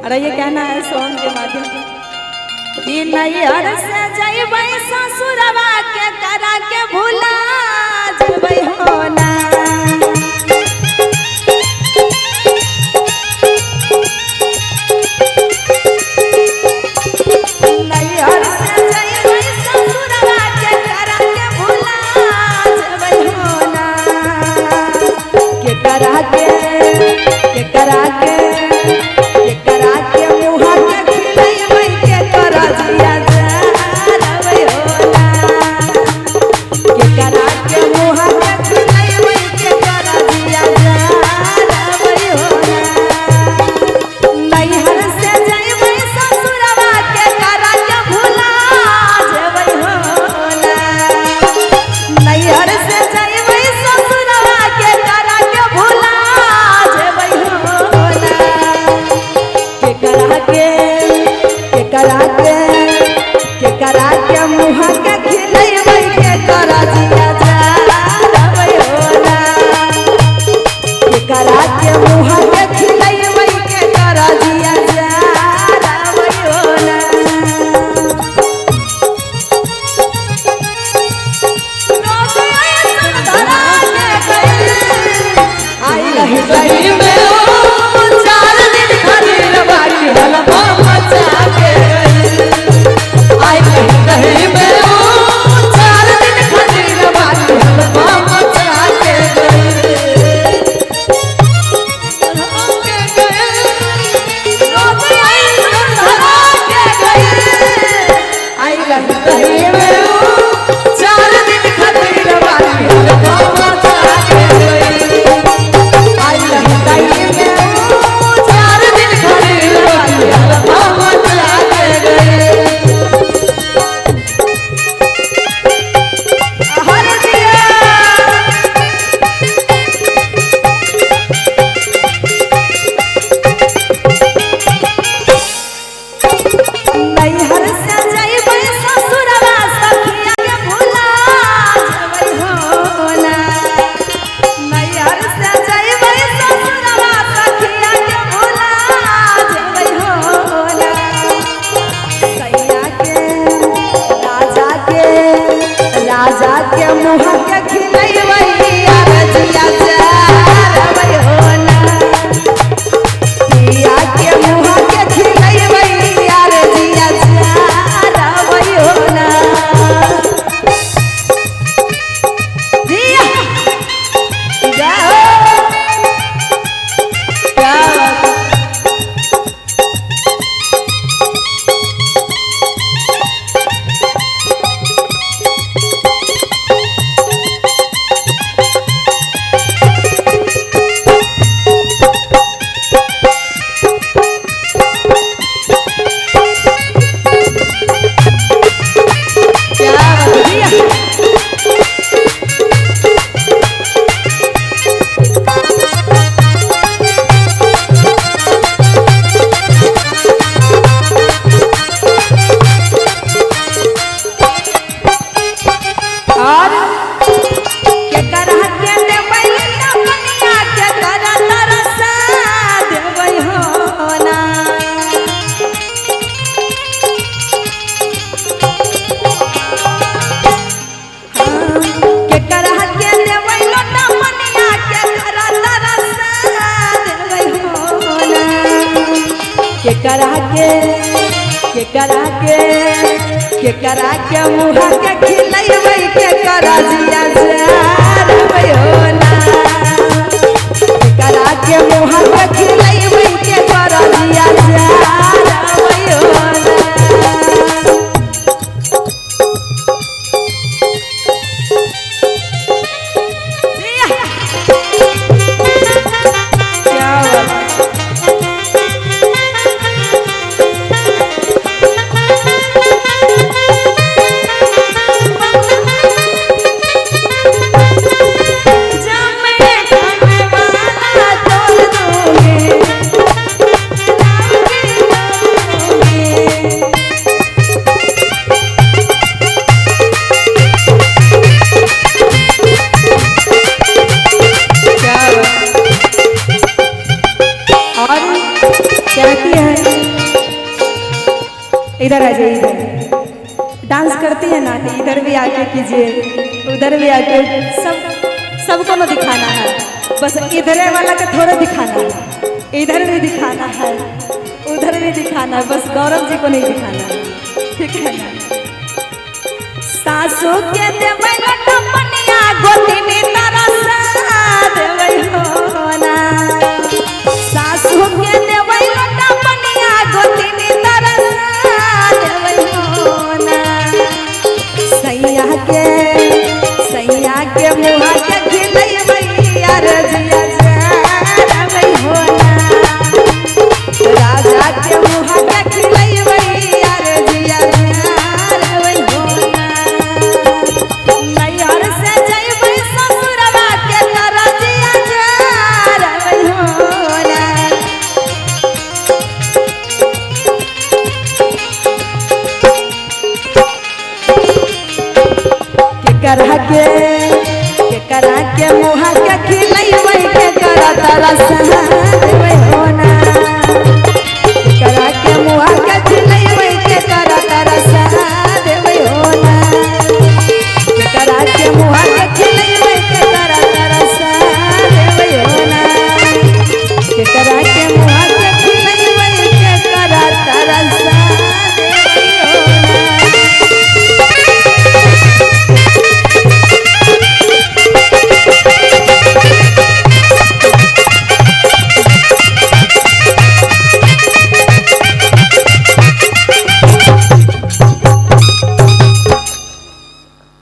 अरे ये कहना है सॉन्ग के माध्यम कि नैहर से जइबै ससुरवा के करा के भूला जइबै हो ना। नैहर से जइबै ससुरवा के करा के भूला जइबै हो ना। के करा के के करा के मुहा के खिलैबै के करा जिया जारबै हो ना। के करा के मुहा के खिलैबै के करा जिया जारबै हो ना। और कहती है इधर आ जाइए, इधर डांस करती है ना, तो इधर भी आके कीजिए, उधर भी आके, सबको न दिखाना है, बस इधर वाला का थोड़ा दिखाना है, इधर भी दिखाना है, उधर भी दिखाना है, बस गौरव जी को नहीं दिखाना है, ठीक है ना। सासू के देवै लटपनिया गोतिनी तरसा देवै हो ना, सासू के देवै लटपनिया गोतिनी तरसा देवै हो ना, सैया के मुहा के खिलैबै यार जिया जाबै हो ना, राजा के मुहा के खिलैबै यार जिया जाबै हो ना, नैहर से जइबै ससुरवा के तरह जिया जाबै हो ना। केकरा के